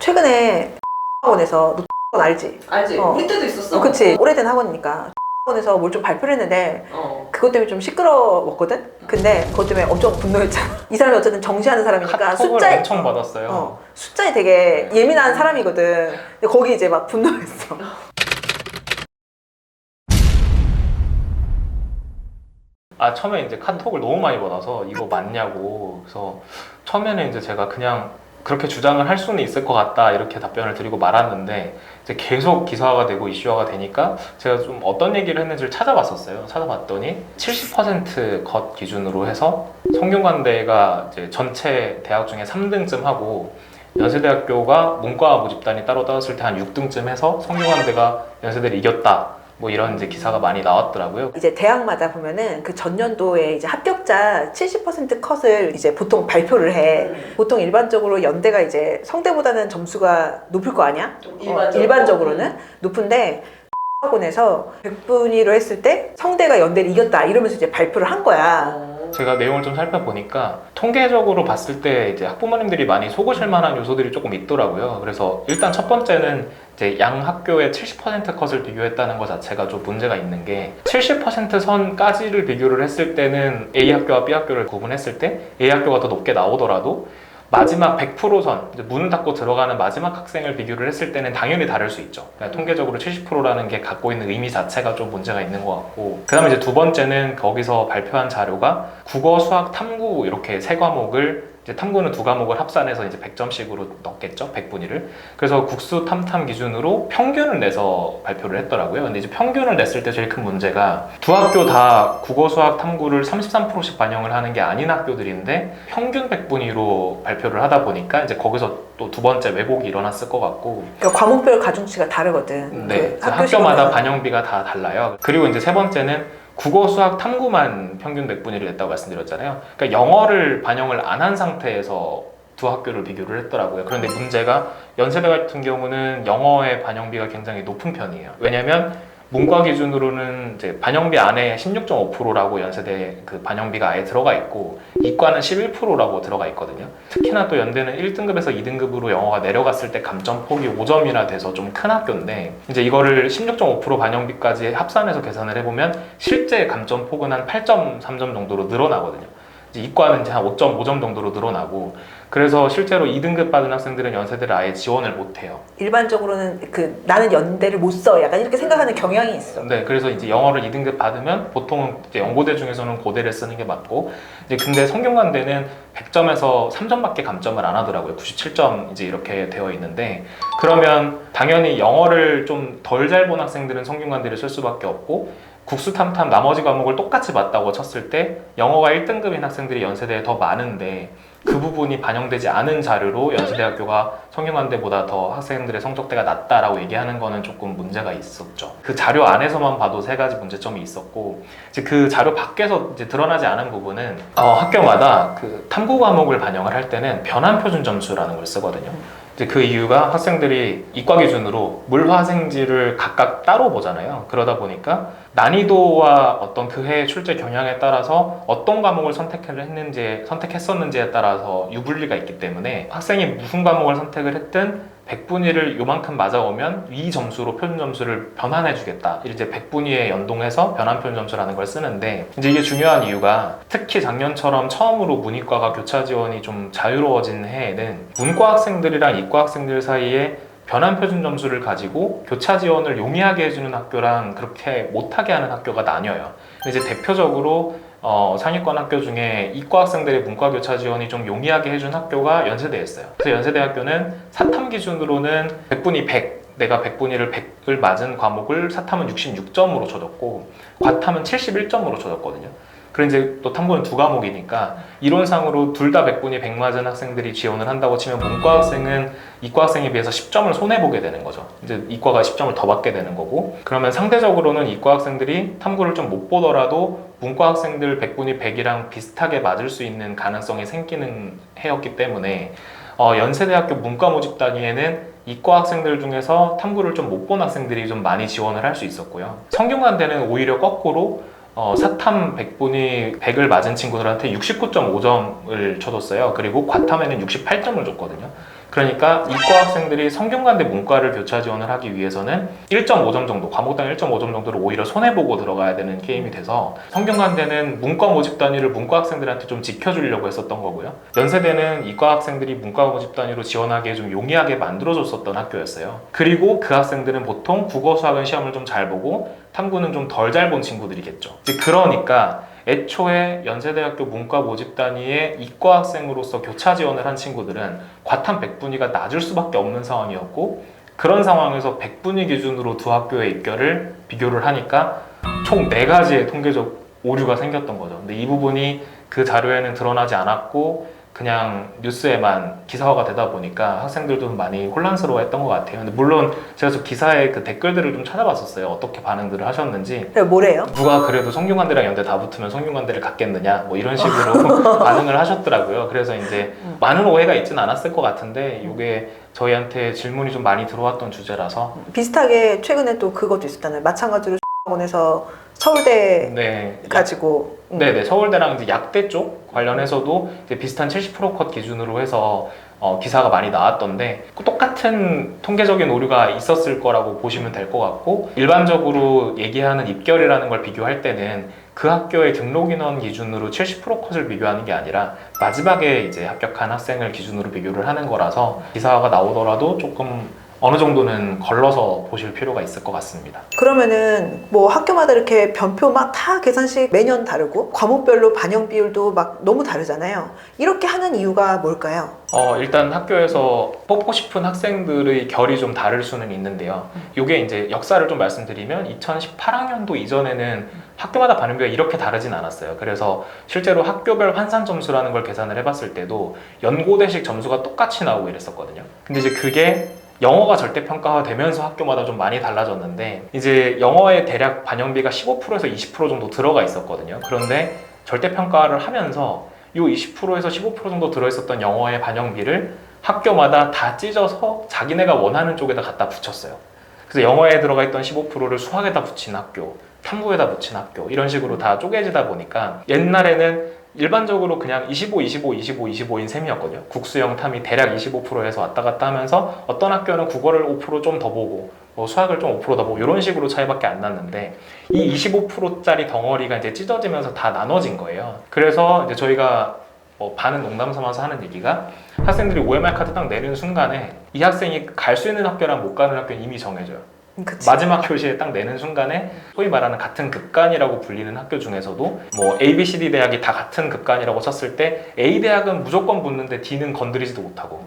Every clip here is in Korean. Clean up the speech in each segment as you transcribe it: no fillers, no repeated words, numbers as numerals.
최근에 학원에서 너 알지? 알지? 우리 때도 있었어. 그치. 오래된 학원이니까 학원에서 뭘 좀 발표를 했는데 그것 때문에 좀 시끄러웠거든? 근데 그것 때문에 엄청 분노했잖아. 이 사람이 어쨌든 정시하는 사람이니까 카톡을 엄청 받았어요. 숫자에 되게 예민한 사람이거든. 근데 거기 이제 막 분노했어. 처음에 이제 카톡을 너무 많이 받아서 이거 맞냐고. 그래서 처음에는 이제 제가 그냥 그렇게 주장을 할 수는 있을 것 같다 이렇게 답변을 드리고 말았는데 이제 계속 기사화가 되고 이슈화가 되니까 제가 좀 어떤 얘기를 했는지를 찾아봤었어요. 찾아봤더니 70%컷 기준으로 해서 성균관대가 이제 전체 대학 중에 3등쯤 하고 연세대학교가 문과 모집단이 따로 따졌을 때 한 6등쯤 해서 성균관대가 연세대를 이겼다. 뭐 이런 이제 기사가 많이 나왔더라고요. 이제 대학마다 보면은 그 전년도에 이제 합격자 70% 컷을 이제 보통 발표를 해. 보통 일반적으로 연대가 이제 성대보다는 점수가 높을 거 아니야? 일반적으로는 높은데 학원에서 100분위로 했을 때 성대가 연대를 이겼다 이러면서 이제 발표를 한 거야. 제가 내용을 좀 살펴보니까 통계적으로 봤을 때 이제 학부모님들이 많이 속으실 만한 요소들이 조금 있더라고요. 그래서 일단 첫 번째는 이제 양 학교의 70% 컷을 비교했다는 것 자체가 좀 문제가 있는 게 70% 선까지를 비교를 했을 때는 A 학교와 B 학교를 구분했을 때 A 학교가 더 높게 나오더라도 마지막 100%선, 문을 닫고 들어가는 마지막 학생을 비교를 했을 때는 당연히 다를 수 있죠. 그러니까 통계적으로 70%라는 게 갖고 있는 의미 자체가 좀 문제가 있는 것 같고, 그 다음에 이제 두 번째는 거기서 발표한 자료가 국어, 수학, 탐구 이렇게 세 과목을 이제 탐구는 두 과목을 합산해서 이제 100점씩으로 넣겠죠, 100분위를. 그래서 국수 탐탐 기준으로 평균을 내서 발표를 했더라고요. 근데 이제 평균을 냈을 때 제일 큰 문제가 두 학교 다 국어, 수학, 탐구를 33%씩 반영을 하는 게 아닌 학교들인데 평균 100분위로 발표를 하다 보니까 이제 거기서 또 두 번째 왜곡이 일어났을 것 같고. 그러니까 과목별 가중치가 다르거든. 네, 그 학교마다 반영비가 다 달라요. 그리고 이제 세 번째는 국어, 수학, 탐구만 평균 100분위를 냈다고 말씀드렸잖아요. 그러니까 영어를 반영을 안 한 상태에서 두 학교를 비교를 했더라고요. 그런데 문제가 연세대 같은 경우는 영어의 반영비가 굉장히 높은 편이에요. 왜냐면 문과 기준으로는 이제 반영비 안에 16.5%라고 연세대 그 반영비가 아예 들어가 있고 이과는 11%라고 들어가 있거든요. 특히나 또 연대는 1등급에서 2등급으로 영어가 내려갔을 때 감점폭이 5점이나 돼서 좀 큰 학교인데 이제 이거를 16.5% 반영비까지 합산해서 계산을 해보면 실제 감점폭은 한 8.3점 정도로 늘어나거든요. 이제 이과는 이제 한 5.5점 정도로 늘어나고 그래서 실제로 2등급 받은 학생들은 연세대를 아예 지원을 못해요. 일반적으로는 그 나는 연대를 못 써 약간 이렇게 생각하는 경향이 있어. 네, 그래서 이제 영어를 2등급 받으면 보통은 이제 연고대 중에서는 고대를 쓰는 게 맞고 이제 근데 성균관대는 100점에서 3점밖에 감점을 안 하더라고요. 97점 이제 이렇게 되어 있는데 그러면 당연히 영어를 좀 덜 잘 본 학생들은 성균관대를 쓸 수밖에 없고 국수 탐탐 나머지 과목을 똑같이 맞다고 쳤을 때 영어가 1등급인 학생들이 연세대에 더 많은데 그 부분이 반영되지 않은 자료로 연세대학교가 성균관대보다 더 학생들의 성적대가 낮다라고 얘기하는 거는 조금 문제가 있었죠. 그 자료 안에서만 봐도 세 가지 문제점이 있었고 이제 그 자료 밖에서 이제 드러나지 않은 부분은 학교마다 그 탐구 과목을 반영을 할 때는 변환표준 점수라는 걸 쓰거든요. 이제 그 이유가 학생들이 이과 기준으로 물화생지를 각각 따로 보잖아요. 그러다 보니까 난이도와 어떤 그 해의 출제 경향에 따라서 어떤 과목을 선택했었는지에 따라서 유불리가 있기 때문에 학생이 무슨 과목을 선택을 했든 100분위를 요만큼 맞아오면 이 점수로 표준 점수를 변환해 주겠다. 이제 100분위에 연동해서 변환 표준 점수라는 걸 쓰는데 이제 이게 중요한 이유가 특히 작년처럼 처음으로 문이과가 교차 지원이 좀 자유로워진 해에는 문과 학생들이랑 이과 학생들 사이에 변환 표준 점수를 가지고 교차 지원을 용이하게 해주는 학교랑 그렇게 못하게 하는 학교가 나뉘어요. 이제 대표적으로 상위권 학교 중에 이과 학생들의 문과 교차 지원이 좀 용이하게 해준 학교가 연세대였어요. 그래서 연세대학교는 사탐 기준으로는 100분위 100, 내가 100분위를 100을 맞은 과목을 사탐은 66점으로 쳐줬고 과탐은 71점으로 쳐줬거든요. 그리고 이제 또 탐구는 두 과목이니까 이론상으로 둘 다 100분위 100 맞은 학생들이 지원을 한다고 치면 문과 학생은 이과 학생에 비해서 10점을 손해보게 되는 거죠. 이제 이과가 10점을 더 받게 되는 거고 그러면 상대적으로는 이과 학생들이 탐구를 좀 못 보더라도 문과 학생들 100분위 100이랑 비슷하게 맞을 수 있는 가능성이 생기는 해였기 때문에 연세대학교 문과 모집 단위에는 이과 학생들 중에서 탐구를 좀 못 본 학생들이 좀 많이 지원을 할 수 있었고요. 성균관대는 오히려 거꾸로 사탐 100분위 100을 맞은 친구들한테 69.5점을 쳐줬어요. 그리고 과탐에는 68점을 줬거든요. 그러니까 이과 학생들이 성균관대 문과를 교차 지원을 하기 위해서는 1.5점 정도, 과목당 1.5점 정도를 오히려 손해보고 들어가야 되는 게임이 돼서 성균관대는 문과 모집 단위를 문과 학생들한테 좀 지켜주려고 했었던 거고요. 연세대는 이과 학생들이 문과 모집 단위로 지원하기에 좀 용이하게 만들어줬었던 학교였어요. 그리고 그 학생들은 보통 국어, 수학은 시험을 좀 잘 보고 탐구는 좀 덜 잘 본 친구들이겠죠. 그러니까 애초에 연세대학교 문과 모집 단위에 이과 학생으로서 교차 지원을 한 친구들은 과탐 100분위가 낮을 수밖에 없는 상황이었고, 그런 상황에서 100분위 기준으로 두 학교의 입결을 비교를 하니까 총 4가지의 통계적 오류가 생겼던 거죠. 근데 이 부분이 그 자료에는 드러나지 않았고 그냥 뉴스에만 기사화가 되다 보니까 학생들도 많이 혼란스러워했던 것 같아요. 근데 물론 제가 저 기사의 그 댓글들을 좀 찾아봤었어요. 어떻게 반응들을 하셨는지. 그래, 뭐래요? 누가 그래도 성균관대랑 연대 다 붙으면 성균관대를 갔겠느냐 뭐 이런 식으로 반응을 하셨더라고요. 그래서 이제 많은 오해가 있진 않았을 것 같은데 이게 저희한테 질문이 좀 많이 들어왔던 주제라서. 비슷하게 최근에 또 그것도 있었잖아요. 마찬가지로 학원에서 서울대 네. 가지고 네네, 서울대랑 이제 약대 쪽 관련해서도 이제 비슷한 70% 컷 기준으로 해서 기사가 많이 나왔던데, 똑같은 통계적인 오류가 있었을 거라고 보시면 될 것 같고, 일반적으로 얘기하는 입결이라는 걸 비교할 때는 그 학교의 등록 인원 기준으로 70% 컷을 비교하는 게 아니라 마지막에 이제 합격한 학생을 기준으로 비교를 하는 거라서 기사가 나오더라도 조금 어느 정도는 걸러서 보실 필요가 있을 것 같습니다. 그러면은 뭐 학교마다 이렇게 변표 막 다 계산식 매년 다르고 과목별로 반영 비율도 막 너무 다르잖아요. 이렇게 하는 이유가 뭘까요? 일단 학교에서 뽑고 싶은 학생들의 결이 좀 다를 수는 있는데요. 이게 이제 역사를 좀 말씀드리면 2018학년도 이전에는 학교마다 반영비가 이렇게 다르진 않았어요. 그래서 실제로 학교별 환산 점수라는 걸 계산을 해봤을 때도 연고대식 점수가 똑같이 나오고 이랬었거든요. 근데 이제 그게 영어가 절대평가가 되면서 학교마다 좀 많이 달라졌는데, 이제 영어의 대략 반영비가 15%에서 20% 정도 들어가 있었거든요. 그런데 절대평가를 하면서 이 20%에서 15% 정도 들어있었던 영어의 반영비를 학교마다 다 찢어서 자기네가 원하는 쪽에다 갖다 붙였어요. 그래서 영어에 들어가 있던 15%를 수학에다 붙인 학교, 탐구에다 붙인 학교, 이런 식으로 다 쪼개지다 보니까 옛날에는 일반적으로 그냥 25, 25, 25, 25인 셈이었거든요. 국수형 탐이 대략 25%에서 왔다 갔다 하면서 어떤 학교는 국어를 5% 좀 더 보고 수학을 좀 5% 더 보고 이런 식으로 차이밖에 안 났는데, 이 25%짜리 덩어리가 이제 찢어지면서 다 나눠진 거예요. 그래서 이제 저희가 반은 농담 삼아서 하는 얘기가, 학생들이 OMR 카드 딱 내는 순간에 이 학생이 갈 수 있는 학교랑 못 가는 학교는 이미 정해져요. 그치. 마지막 교시에 딱 내는 순간에 소위 말하는 같은 급간이라고 불리는 학교 중에서도 뭐 A, B, C, D 대학이 다 같은 급간이라고 쳤을 때 A 대학은 무조건 붙는데 D는 건드리지도 못하고,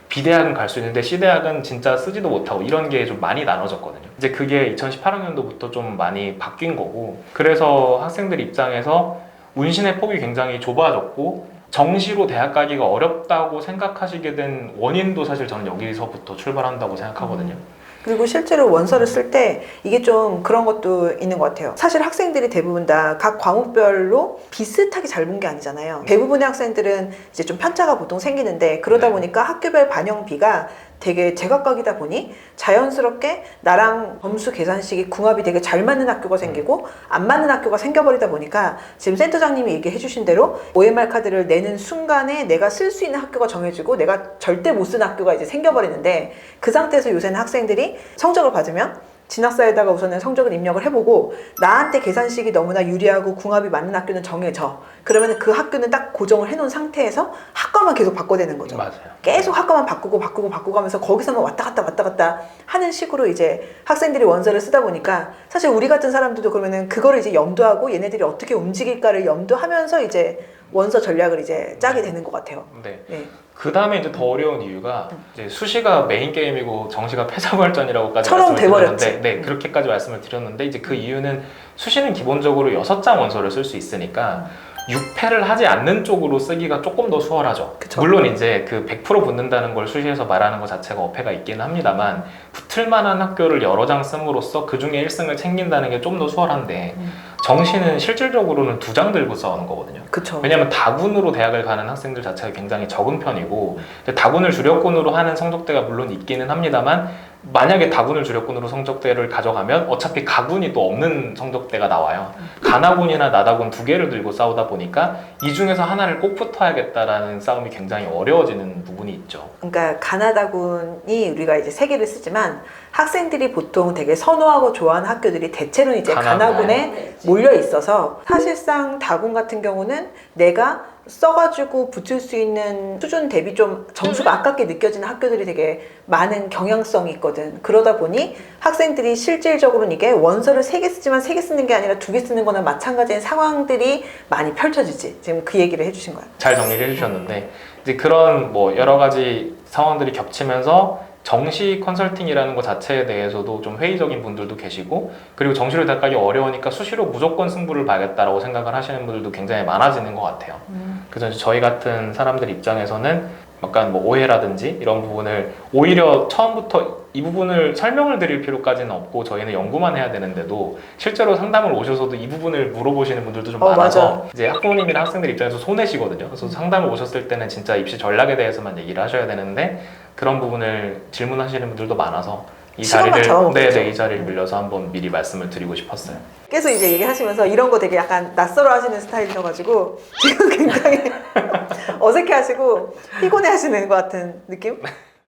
B 대학은 갈 수 있는데 C 대학은 진짜 쓰지도 못하고, 이런 게 좀 많이 나눠졌거든요. 이제 그게 2018학년도부터 좀 많이 바뀐 거고, 그래서 학생들 입장에서 운신의 폭이 굉장히 좁아졌고 정시로 대학 가기가 어렵다고 생각하시게 된 원인도 사실 저는 여기서부터 출발한다고 생각하거든요. 그리고 실제로 원서를 쓸 때 이게 좀 그런 것도 있는 것 같아요. 사실 학생들이 대부분 다 각 과목별로 비슷하게 잘 본 게 아니잖아요. 대부분의 학생들은 이제 좀 편차가 보통 생기는데, 그러다 네. 보니까 학교별 반영비가 되게 제각각이다 보니 자연스럽게 나랑 점수 계산식이 궁합이 되게 잘 맞는 학교가 생기고 안 맞는 학교가 생겨버리다 보니까, 지금 센터장님이 얘기해 주신 대로 OMR 카드를 내는 순간에 내가 쓸 수 있는 학교가 정해지고 내가 절대 못 쓰는 학교가 이제 생겨버리는데, 그 상태에서 요새는 학생들이 성적을 받으면 진학사에다가 우선은 성적을 입력을 해보고 나한테 계산식이 너무나 유리하고 궁합이 맞는 학교는 정해져. 그러면 그 학교는 딱 고정을 해놓은 상태에서 학과만 계속 바꿔대는 거죠. 맞아요. 계속 학과만 바꾸고 하면서 거기서만 왔다 갔다 하는 식으로 이제 학생들이 원서를 쓰다 보니까, 사실 우리 같은 사람들도 그러면은 그거를 이제 염두하고 얘네들이 어떻게 움직일까를 염두하면서 이제 원서 전략을 이제 짜게 되는 것 같아요. 네. 네. 그 다음에 이제 더 어려운 이유가, 이제 수시가 메인 게임이고 정시가 패자부활전이라고까지 처럼 말씀을 돼버렸지. 드렸는데, 네, 그렇게까지 말씀을 드렸는데, 이제 그 이유는 수시는 기본적으로 6장 원서를 쓸 수 있으니까 6패를 하지 않는 쪽으로 쓰기가 조금 더 수월하죠. 그쵸. 물론 이제 그 100% 붙는다는 걸 수시에서 말하는 것 자체가 어폐가 있기는 합니다만, 붙을 만한 학교를 여러 장 씀으로써 그 중에 1승을 챙긴다는 게 좀 더 수월한데, 정시는 실질적으로는 2장 들고 싸우는 거거든요. 그쵸. 왜냐하면 다군으로 대학을 가는 학생들 자체가 굉장히 적은 편이고 다군을 주력군으로 하는 성적대가 물론 있기는 합니다만 만약에 다군을 주력군으로 성적대를 가져가면 어차피 가군이 또 없는 성적대가 나와요. 가나군이나 나다군 두 개를 들고 싸우다 보니까 이 중에서 하나를 꼭 붙어야겠다라는 싸움이 굉장히 어려워지는 부분이 있죠. 그러니까 가나다군이 우리가 이제 세 개를 쓰지만 학생들이 보통 되게 선호하고 좋아하는 학교들이 대체로는 이제 가나군에 몰려 있어서 사실상 다군 같은 경우는 내가 써가지고 붙을 수 있는 수준 대비 좀 점수가 아깝게 느껴지는 학교들이 되게 많은 경향성이 있거든. 그러다 보니 학생들이 실질적으로는 이게 원서를 3개 쓰지만 3개 쓰는 게 아니라 2개 쓰는 거나 마찬가지인 상황들이 많이 펼쳐지지. 지금 그 얘기를 해주신 거야. 잘 정리를 해주셨는데 이제 그런 뭐 여러 가지 상황들이 겹치면서 정시 컨설팅이라는 것 자체에 대해서도 좀 회의적인 분들도 계시고 그리고 정시를 대학가기 어려우니까 수시로 무조건 승부를 봐야겠다라고 생각을 하시는 분들도 굉장히 많아지는 것 같아요. 그래서 저희 같은 사람들 입장에서는 약간 뭐 오해라든지 이런 부분을 오히려 처음부터 이 부분을 설명을 드릴 필요까지는 없고 저희는 연구만 해야 되는데도 실제로 상담을 오셔서도 이 부분을 물어보시는 분들도 좀 많아서 맞아. 이제 학부모님이나 학생들 입장에서 손해시거든요. 그래서 상담을 오셨을 때는 진짜 입시 전략에 대해서만 얘기를 하셔야 되는데 그런 부분을 질문하시는 분들도 많아서 이 시간만 잡아먹겠죠. 네, 이 자리를 빌려서 한번 미리 말씀을 드리고 싶었어요. 계속 이제 얘기하시면서 이런 거 되게 약간 낯설어 하시는 스타일이셔가지고 지금 굉장히 어색해 하시고 피곤해 하시는 것 같은 느낌?